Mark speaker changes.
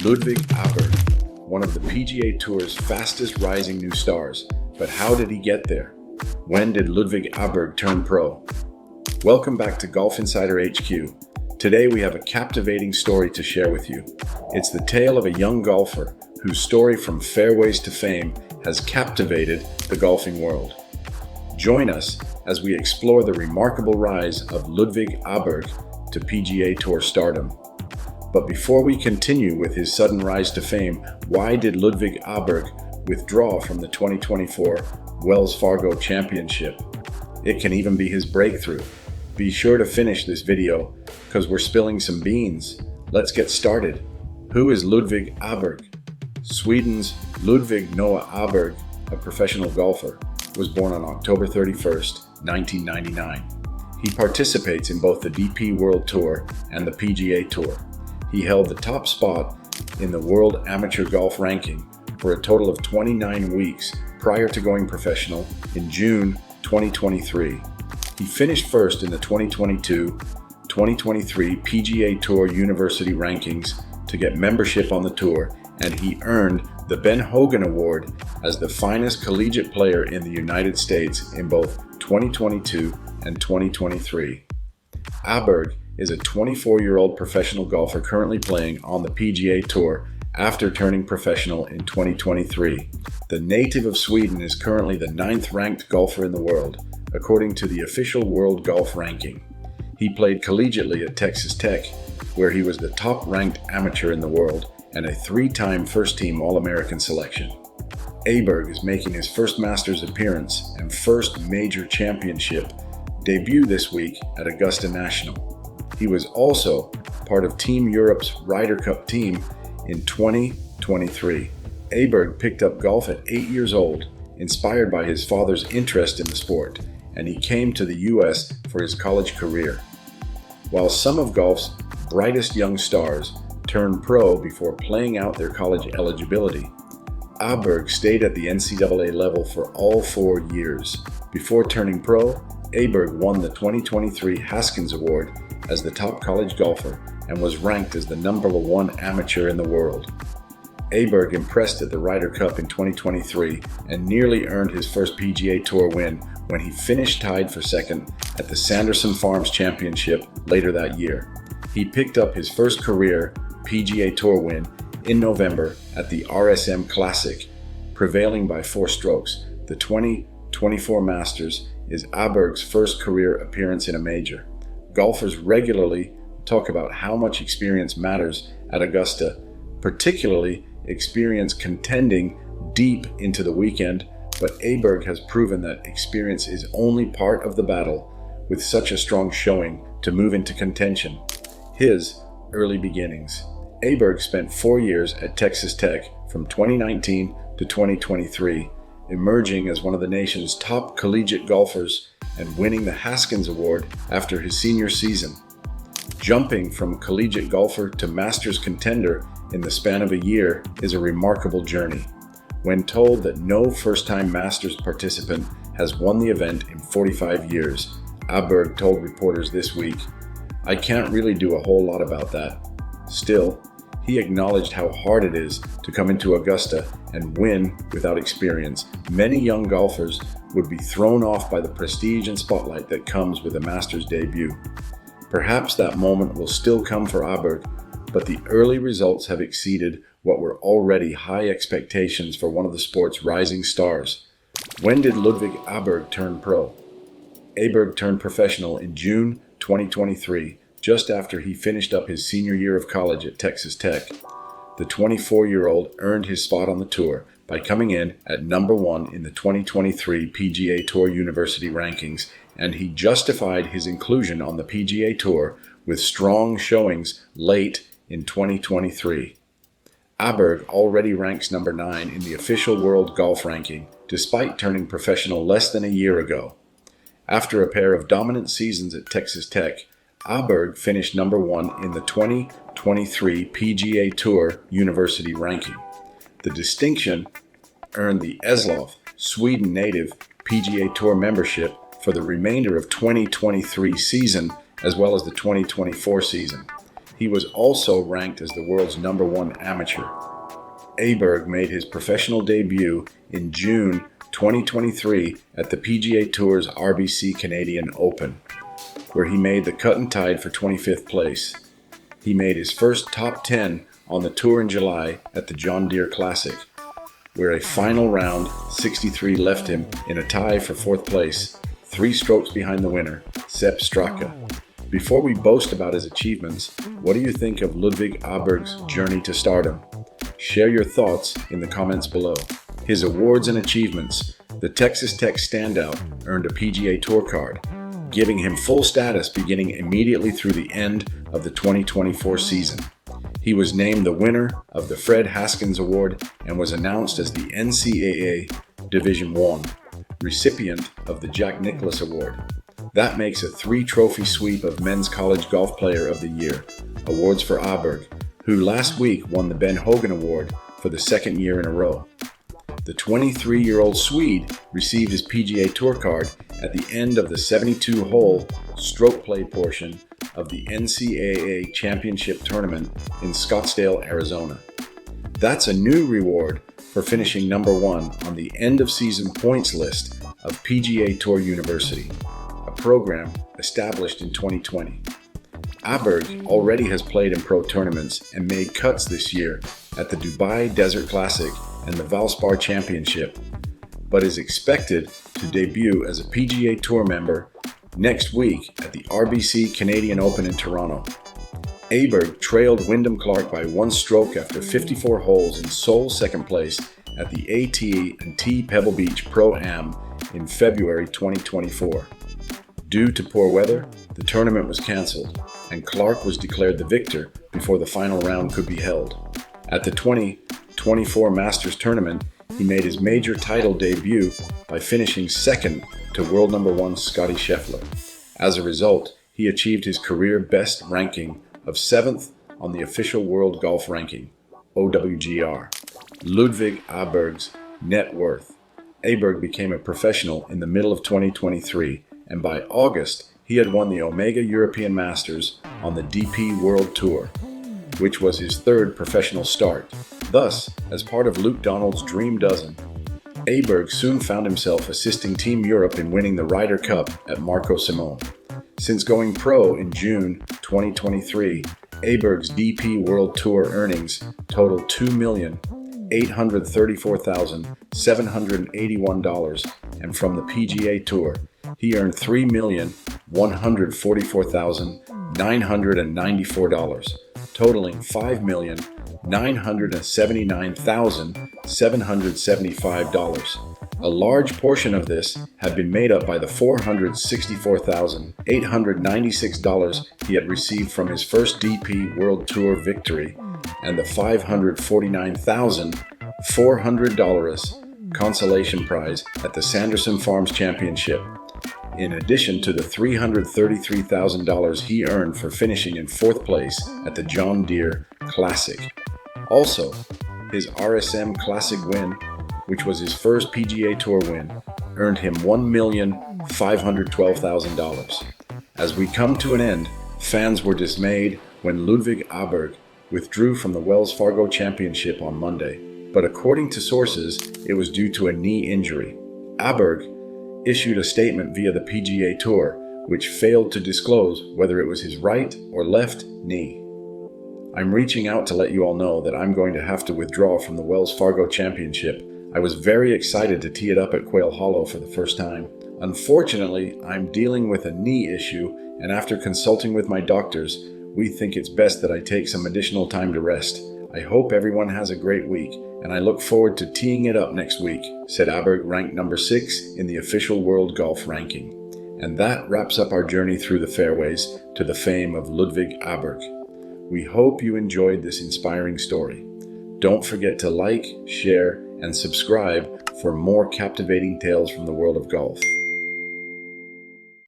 Speaker 1: Ludvig Aberg, one of the PGA Tour's fastest rising new stars. But how did he get there? When did Ludvig Aberg turn pro? Welcome back to GolfInsiderHQ. Today we have a captivating story to share with you. It's the tale of a young golfer whose story from fairways to fame has captivated the golfing world. Join us as we explore the remarkable rise of Ludvig Aberg to PGA Tour Stardom. But before we continue with his sudden rise to fame, why did Ludvig Aberg withdraw from the 2024 Wells Fargo Championship? It can even be his breakthrough. Be sure to finish this video because we're spilling some beans. Let's get started. Who is Ludvig Aberg? Sweden's Ludvig Noah Aberg, a professional golfer, was born on October 31st, 1999. He participates in both the DP World Tour and the PGA Tour. He held the top spot in the World Amateur Golf Ranking for a total of 29 weeks prior to going professional in June 2023. He finished first in the 2022-2023 PGA Tour University Rankings to get membership on the tour, and he earned the Ben Hogan Award as the finest collegiate player in the United States in both 2022 and 2023. Aberg is a 24-year-old professional golfer currently playing on the PGA Tour after turning professional in 2023. The native of Sweden is currently the 9th-ranked golfer in the world, according to the official World Golf Ranking. He played collegiately at Texas Tech, where he was the top-ranked amateur in the world and a 3-time first-team All-American selection. Aberg is making his first Masters appearance and first major championship debut this week at Augusta National. He was also part of Team Europe's Ryder Cup team in 2023. Aberg picked up golf at 8 years old, inspired by his father's interest in the sport, and he came to the U.S. for his college career. While some of golf's brightest young stars turned pro before playing out their college eligibility, Aberg stayed at the NCAA level for all 4 years. Before turning pro, Aberg won the 2023 Haskins Award as the top college golfer and was ranked as the #1 amateur in the world. Aberg impressed at the Ryder Cup in 2023 and nearly earned his first PGA Tour win when he finished tied for second at the Sanderson Farms Championship later that year. He picked up his first career PGA Tour win in November at the RSM Classic, prevailing by 4 strokes. The 2024 Masters is Aberg's first career appearance in a major. Golfers regularly talk about how much experience matters at Augusta, particularly experience contending deep into the weekend, but Aberg has proven that experience is only part of the battle with such a strong showing to move into contention. His early beginnings. Aberg spent 4 years at Texas Tech from 2019 to 2023, emerging as one of the nation's top collegiate golfers and winning the Haskins Award after his senior season. Jumping from collegiate golfer to Masters contender in the span of a year is a remarkable journey. When told that no first-time Masters participant has won the event in 45 years, Aberg told reporters this week, "I can't really do a whole lot about that." Still, he acknowledged how hard it is to come into Augusta and win without experience. Many young golfers would be thrown off by the prestige and spotlight that comes with a Masters debut. Perhaps that moment will still come for Aberg, but the early results have exceeded what were already high expectations for one of the sport's rising stars. When did Ludvig Aberg turn pro? Aberg turned professional in June 2023, just after he finished up his senior year of college at Texas Tech. The 24-year-old earned his spot on the tour by coming in at #1 in the 2023 PGA Tour University Rankings, and he justified his inclusion on the PGA Tour with strong showings late in 2023. Aberg already ranks #9 in the official World Golf Ranking, despite turning professional less than a year ago. After a pair of dominant seasons at Texas Tech, Aberg finished #1 in the 2023 PGA Tour University Ranking. The distinction earned the Eslöv, Sweden native, PGA Tour membership for the remainder of 2023 season as well as the 2024 season. He was also ranked as the world's #1 amateur. Aberg made his professional debut in June 2023 at the PGA Tour's RBC Canadian Open, where he made the cut and tied for 25th place. He made his first top 10 on the tour in July at the John Deere Classic, where a final round 63 left him in a tie for 4th place, 3 strokes behind the winner, Sepp Straka. Before we boast about his achievements, what do you think of Ludvig Aberg's journey to stardom? Share your thoughts in the comments below. His awards and achievements: the Texas Tech standout earned a PGA Tour card, giving him full status beginning immediately through the end of the 2024 season. He was named the winner of the Fred Haskins Award and was announced as the NCAA Division I recipient of the Jack Nicklaus Award. That makes a 3-trophy sweep of Men's College Golf Player of the Year awards for Aberg, who last week won the Ben Hogan Award for the 2nd year in a row. The 23-year-old Swede received his PGA Tour card at the end of the 72-hole stroke play portion of the NCAA Championship Tournament in Scottsdale, Arizona. That's a new reward for finishing #1 on the end-of-season points list of PGA Tour University, a program established in 2020. Aberg already has played in pro tournaments and made cuts this year at the Dubai Desert Classic and the Valspar Championship, but is expected to debut as a PGA Tour member next week at the RBC Canadian Open in Toronto. Aberg trailed Wyndham Clark by 1 stroke after 54 holes in sole 2nd place at the AT&T Pebble Beach Pro-Am in February 2024. Due to poor weather, the tournament was cancelled, and Clark was declared the victor before the final round could be held. At the 2024 Masters Tournament, he made his major title debut by finishing 2nd to world #1 Scottie Scheffler. As a result, he achieved his career best ranking of 7th on the official World Golf Ranking, OWGR. Ludvig Aberg's net worth. Aberg became a professional in the middle of 2023, and by August, he had won the Omega European Masters on the DP World Tour, which was his 3rd professional start. Thus, as part of Luke Donald's Dream Dozen, Aberg soon found himself assisting Team Europe in winning the Ryder Cup at Marco Simone. Since going pro in June 2023, Aberg's DP World Tour earnings totaled $2,834,781, and from the PGA Tour, he earned $3,144,994, totaling $5,979,775. A large portion of this had been made up by the $464,896 he had received from his first DP World Tour victory and the $549,400 consolation prize at the Sanderson Farms Championship, in addition to the $333,000 he earned for finishing in 4th place at the John Deere Classic. Also, his RSM Classic win, which was his first PGA Tour win, earned him $1,512,000. As we come to an end, fans were dismayed when Ludvig Aberg withdrew from the Wells Fargo Championship on Monday, but according to sources, it was due to a knee injury. Aberg issued a statement via the PGA Tour, which failed to disclose whether it was his right or left knee. I'm reaching out to let you all know that I'm going to have to withdraw from the Wells Fargo Championship. I was very excited to tee it up at Quail Hollow for the first time. Unfortunately, I'm dealing with a knee issue, and after consulting with my doctors, we think it's best that I take some additional time to rest. I hope everyone has a great week, and I look forward to teeing it up next week, said Aberg, ranked #6 in the official World Golf Ranking. And that wraps up our journey through the fairways to the fame of Ludvig Aberg. We hope you enjoyed this inspiring story. Don't forget to like, share, and subscribe for more captivating tales from the world of golf.